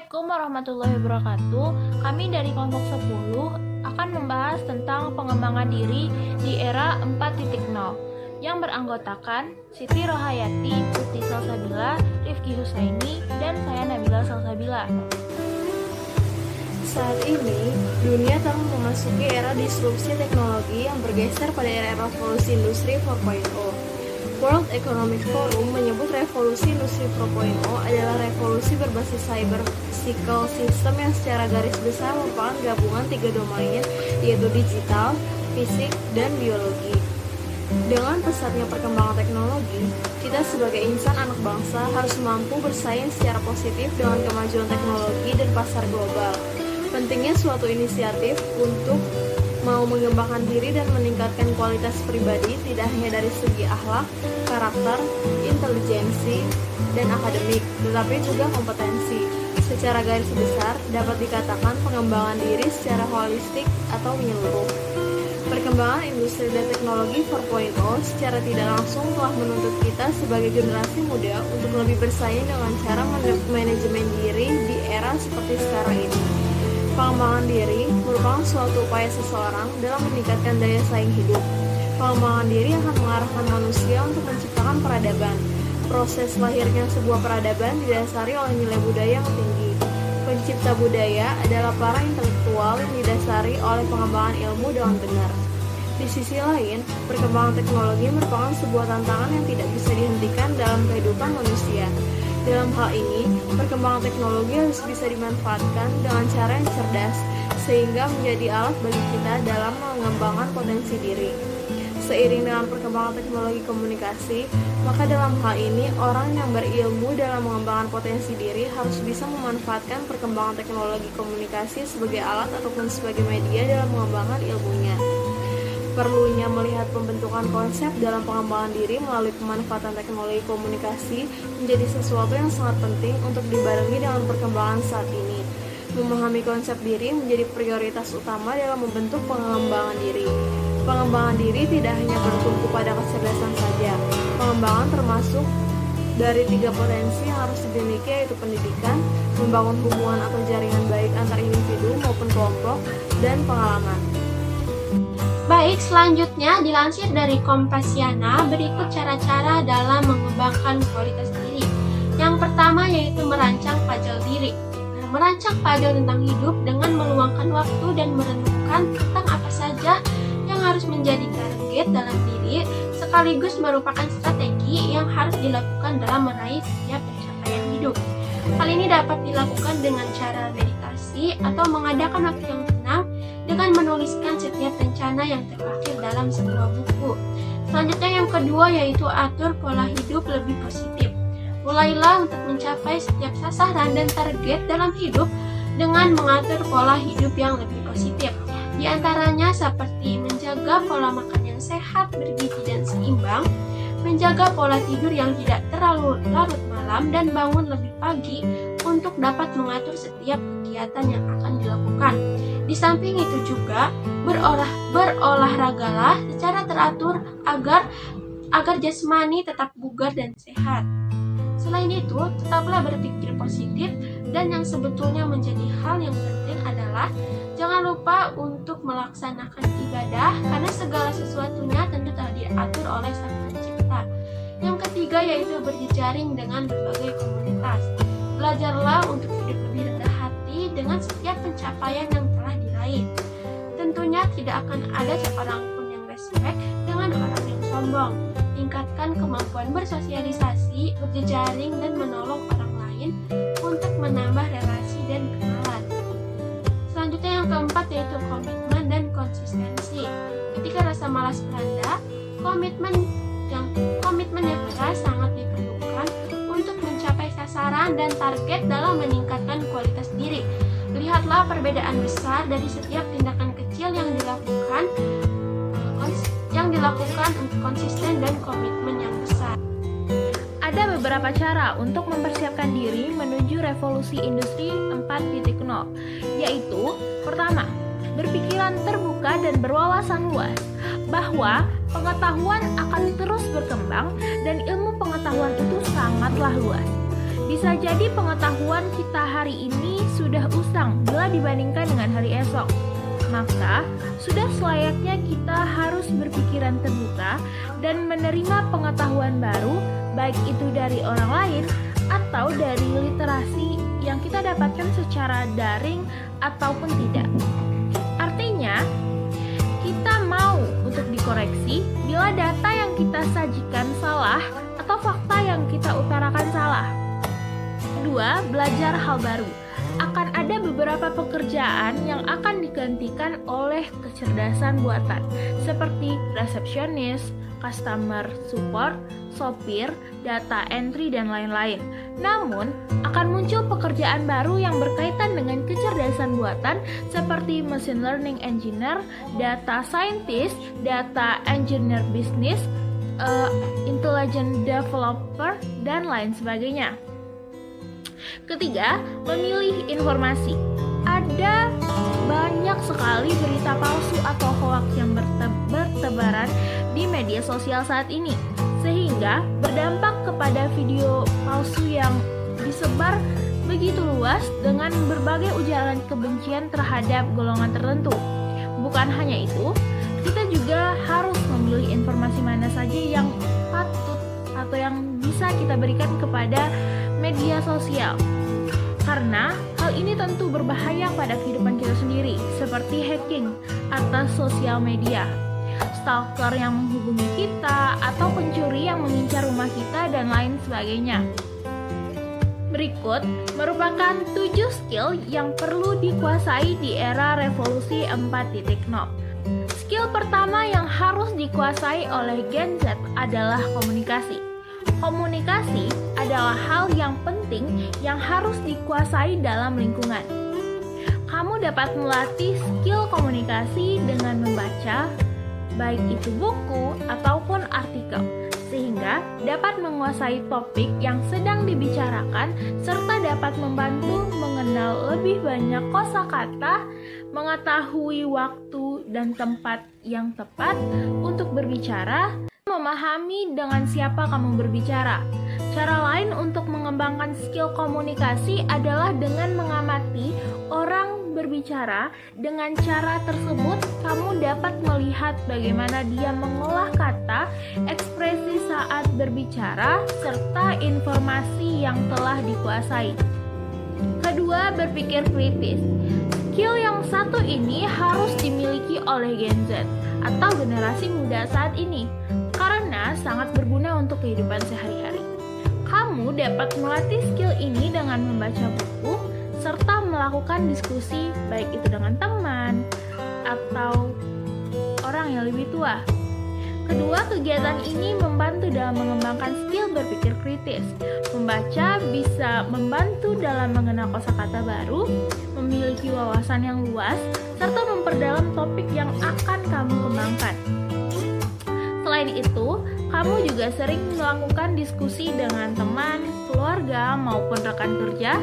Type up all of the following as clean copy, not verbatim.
Assalamualaikum warahmatullahi wabarakatuh. Kami dari kelompok 10 akan membahas tentang pengembangan diri di era 4.0 yang beranggotakan Siti Rohayati, Putri Salsabila, Rifki Husaini, dan saya Nabila Salsabila. Saat ini, dunia telah memasuki era disrupsi teknologi yang bergeser pada era revolusi industri 4.0. World Economic Forum menyebut revolusi industri 4.0 adalah revolusi berbasis cyber physical system yang secara garis besar merupakan gabungan tiga domain, yaitu digital, fisik, dan biologi. Dengan pesatnya perkembangan teknologi, kita sebagai insan anak bangsa harus mampu bersaing secara positif dengan kemajuan teknologi dan pasar global. Pentingnya suatu inisiatif untuk mau mengembangkan diri dan meningkatkan kualitas pribadi tidak hanya dari segi akhlak, karakter, intelijensi, dan akademik, tetapi juga kompetensi. Secara garis besar, dapat dikatakan pengembangan diri secara holistik atau menyeluruh. Perkembangan industri dan teknologi 4.0 secara tidak langsung telah menuntut kita sebagai generasi muda untuk lebih bersaing dengan cara manajemen diri di era seperti sekarang ini. Pengembangan diri merupakan suatu upaya seseorang dalam meningkatkan daya saing hidup. Pengembangan diri akan mengarahkan manusia untuk menciptakan peradaban. Proses lahirnya sebuah peradaban didasari oleh nilai budaya yang tinggi. Pencipta budaya adalah para intelektual yang didasari oleh pengembangan ilmu dengan benar. Di sisi lain, perkembangan teknologi merupakan sebuah tantangan yang tidak bisa dihentikan dalam kehidupan manusia. Dalam hal ini, perkembangan teknologi harus bisa dimanfaatkan dengan cara yang cerdas, sehingga menjadi alat bagi kita dalam mengembangkan potensi diri. Seiring dengan perkembangan teknologi komunikasi, maka dalam hal ini, orang yang berilmu dalam mengembangkan potensi diri harus bisa memanfaatkan perkembangan teknologi komunikasi sebagai alat ataupun sebagai media dalam mengembangkan ilmunya. Perlunya melihat pembentukan konsep dalam pengembangan diri melalui pemanfaatan teknologi komunikasi menjadi sesuatu yang sangat penting untuk dibarengi dengan perkembangan saat ini. Memahami konsep diri menjadi prioritas utama dalam membentuk pengembangan diri. Pengembangan diri tidak hanya bertumpu pada kecerdasan saja. Pengembangan termasuk dari tiga potensi yang harus dimiliki, yaitu pendidikan, membangun hubungan atau jaringan baik antar individu maupun kelompok, dan pengalaman. Baik, selanjutnya dilansir dari Kompasiana, berikut cara-cara dalam mengembangkan kualitas diri. Yang pertama yaitu merancang pajak diri. Merancang pajak tentang hidup dengan meluangkan waktu dan merenungkan tentang apa saja yang harus menjadi target dalam diri, sekaligus merupakan strategi yang harus dilakukan dalam meraih setiap pencapaian hidup. Hal ini dapat dilakukan dengan cara meditasi atau mengadakan waktu yang tenang dengan menuliskan setiap rencana yang terpakir dalam sebuah buku. Selanjutnya yang kedua yaitu atur pola hidup lebih positif. Mulailah untuk mencapai setiap sasaran dan target dalam hidup dengan mengatur pola hidup yang lebih positif. Di antaranya seperti menjaga pola makan yang sehat, bergizi dan seimbang, menjaga pola tidur yang tidak terlalu larut malam, dan bangun lebih pagi untuk dapat mengatur setiap kegiatan yang akan dilakukan. Di samping itu juga berolahragalah secara teratur agar jasmani tetap bugar dan sehat. Selain itu, tetaplah berpikir positif, dan yang sebetulnya menjadi hal yang penting adalah jangan lupa untuk melaksanakan ibadah karena segala sesuatunya tentu telah diatur oleh Sang Pencipta. Yang ketiga yaitu berjejaring dengan berbagai komunitas. Belajarlah untuk hidup lebih rendah hati dengan setiap pencapaian yang telah diraih. Tentunya tidak akan ada seorang pun yang respek dengan orang yang sombong. Tingkatkan kemampuan bersosialisasi, berjejaring, dan menolong orang lain untuk menambah relasi dan kenalan. Selanjutnya yang keempat yaitu komitmen dan konsistensi. Ketika rasa malas melanda, komitmen yang keras sangat diperlukan untuk mencapai sasaran dan target dalam meningkatkan kualitas diri. Lihatlah perbedaan besar dari setiap tindakan kecil yang dilakukan untuk konsisten dan komitmen yang besar. Ada beberapa cara untuk mempersiapkan diri menuju revolusi industri 4.0, yaitu pertama, berpikiran terbuka dan berwawasan luas, bahwa pengetahuan akan terus berkembang dan ilmu pengetahuan itu sangatlah luas. Bisa jadi pengetahuan kita hari ini sudah usang bila dibandingkan dengan hari esok. Maka, sudah selayaknya kita harus berpikiran terbuka dan menerima pengetahuan baru, baik itu dari orang lain atau dari literasi yang kita dapatkan secara daring ataupun tidak. Artinya, kita mau untuk dikoreksi bila data yang kita sajikan salah atau fakta yang kita utarakan salah. Kedua, belajar hal baru. Akan ada beberapa pekerjaan yang akan digantikan oleh kecerdasan buatan, seperti resepsionis, customer support, sopir, data entry, dan lain-lain. Namun, akan muncul pekerjaan baru yang berkaitan dengan kecerdasan buatan seperti machine learning engineer, data scientist, data engineer business, intelligent developer, dan lain sebagainya. Ketiga, memilih informasi. Ada banyak sekali berita palsu atau hoax yang bertebaran di media sosial saat ini, sehingga berdampak kepada video palsu yang disebar begitu luas dengan berbagai ujaran kebencian terhadap golongan tertentu. Bukan hanya itu, kita juga harus memilih informasi mana saja yang patut atau yang bisa kita berikan kepada media sosial. Karena hal ini tentu berbahaya pada kehidupan kita sendiri, seperti hacking atas sosial media, stalker yang menghubungi kita, atau pencuri yang mengincar rumah kita, dan lain sebagainya. Berikut merupakan 7 skill yang perlu dikuasai di era revolusi 4.0. Skill pertama yang harus dikuasai oleh Gen Z adalah komunikasi. Komunikasi adalah hal yang penting yang harus dikuasai dalam lingkungan. Kamu dapat melatih skill komunikasi dengan membaca, baik itu buku ataupun artikel, sehingga dapat menguasai topik yang sedang dibicarakan serta dapat membantu mengenal lebih banyak kosakata, mengetahui waktu dan tempat yang tepat untuk berbicara, memahami dengan siapa kamu berbicara. Cara lain untuk mengembangkan skill komunikasi adalah dengan mengamati orang berbicara. Dengan cara tersebut, kamu dapat melihat bagaimana dia mengolah kata, ekspresi saat berbicara, serta informasi yang telah dikuasai. Kedua, berpikir kritis. Skill yang satu ini harus dimiliki oleh Gen Z atau generasi muda saat ini, karena sangat berguna untuk kehidupan sehari-hari. Kamu dapat melatih skill ini dengan membaca buku, serta melakukan diskusi, baik itu dengan teman atau orang yang lebih tua. Kedua, kegiatan ini membantu dalam mengembangkan skill berpikir kritis. Membaca bisa membantu dalam mengenal kosakata baru, memiliki wawasan yang luas, serta memperdalam topik yang akan kamu kembangkan. Selain itu, kamu juga sering melakukan diskusi dengan teman, keluarga, maupun rekan kerja.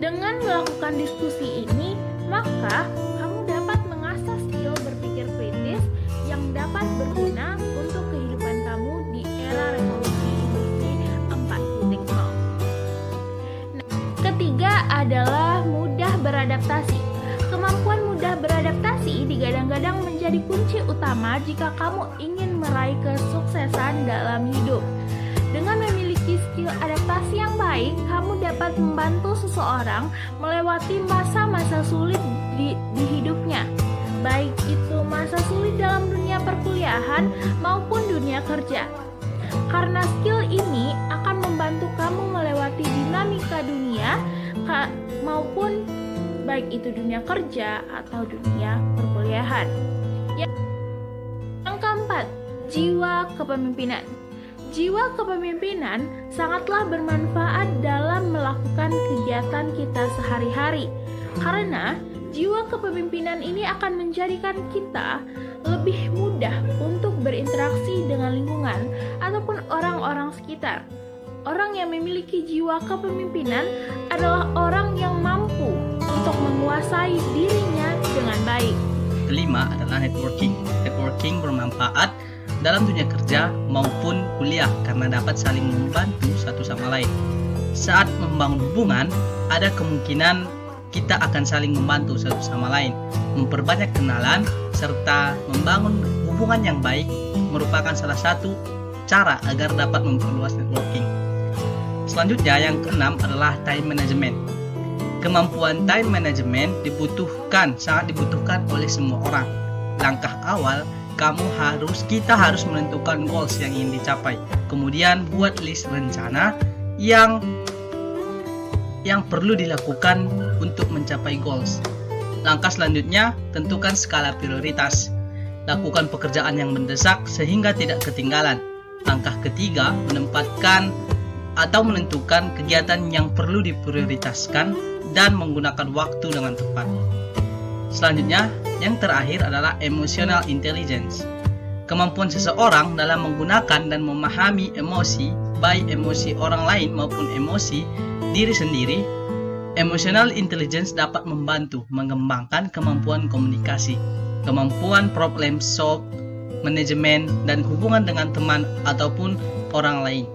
Dengan melakukan diskusi ini, maka kamu dapat mengasah skill berpikir kritis yang dapat berguna untuk kehidupan kamu di era revolusi industri 4.0. Ketiga adalah mudah beradaptasi. Kemampuan mudah beradaptasi digadang-gadang menjadi kunci utama jika kamu ingin meraih kesuksesan dalam hidup. Dengan memiliki skill adaptasi yang baik, kamu dapat membantu seseorang melewati masa-masa sulit di hidupnya, baik itu masa sulit dalam dunia perkuliahan maupun dunia kerja. Karena skill ini akan membantu kamu melewati dinamika dunia maupun baik itu dunia kerja atau dunia perkuliahan. Yang keempat, jiwa kepemimpinan. Jiwa kepemimpinan sangatlah bermanfaat dalam melakukan kegiatan kita sehari-hari, karena jiwa kepemimpinan ini akan menjadikan kita lebih mudah untuk berinteraksi dengan lingkungan ataupun orang-orang sekitar. Orang yang memiliki jiwa kepemimpinan adalah orang yang mampu untuk menguasai dirinya dengan baik. Kelima adalah networking. Networking bermanfaat dalam dunia kerja maupun kuliah karena dapat saling membantu satu sama lain. Saat membangun hubungan, ada kemungkinan kita akan saling membantu satu sama lain, memperbanyak kenalan, serta membangun hubungan yang baik merupakan salah satu cara agar dapat memperluas networking. Selanjutnya yang keenam adalah time management. Kemampuan time management sangat dibutuhkan oleh semua orang. Langkah awal kita harus menentukan goals yang ingin dicapai. Kemudian buat list rencana yang perlu dilakukan untuk mencapai goals. Langkah selanjutnya, tentukan skala prioritas. Lakukan pekerjaan yang mendesak sehingga tidak ketinggalan. Langkah ketiga, menentukan kegiatan yang perlu diprioritaskan dan menggunakan waktu dengan tepat. Selanjutnya, yang terakhir adalah emotional intelligence. Kemampuan seseorang dalam menggunakan dan memahami emosi, baik emosi orang lain maupun emosi diri sendiri. Emotional intelligence dapat membantu mengembangkan kemampuan komunikasi, kemampuan problem solve, manajemen, dan hubungan dengan teman ataupun orang lain.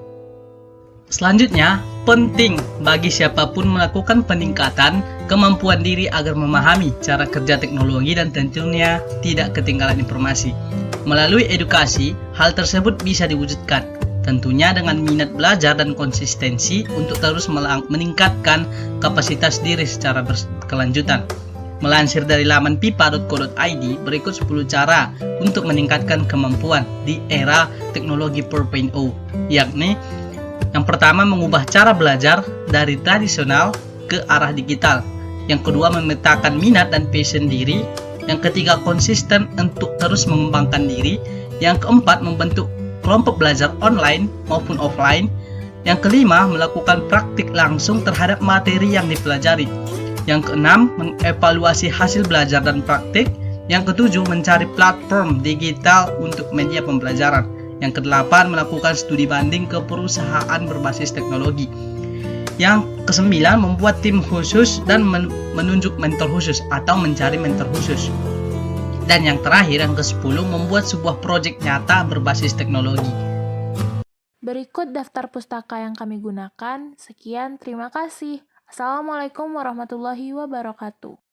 Selanjutnya, penting bagi siapapun melakukan peningkatan kemampuan diri agar memahami cara kerja teknologi dan tentunya tidak ketinggalan informasi. Melalui edukasi, hal tersebut bisa diwujudkan, tentunya dengan minat belajar dan konsistensi untuk terus meningkatkan kapasitas diri secara berkelanjutan. Melansir dari laman pipa.co.id, berikut 10 cara untuk meningkatkan kemampuan di era teknologi 4.0, yakni yang pertama, mengubah cara belajar dari tradisional ke arah digital. Yang kedua, memetakan minat dan passion diri. Yang ketiga, konsisten untuk terus mengembangkan diri. Yang keempat, membentuk kelompok belajar online maupun offline. Yang kelima, melakukan praktik langsung terhadap materi yang dipelajari. Yang keenam, mengevaluasi hasil belajar dan praktik. Yang ketujuh, mencari platform digital untuk media pembelajaran. Yang kedelapan, melakukan studi banding ke perusahaan berbasis teknologi. Yang kesembilan, membuat tim khusus dan menunjuk mentor khusus atau mencari mentor khusus. Dan yang terakhir, yang ke-10, membuat sebuah proyek nyata berbasis teknologi. Berikut daftar pustaka yang kami gunakan. Sekian, terima kasih. Assalamualaikum warahmatullahi wabarakatuh.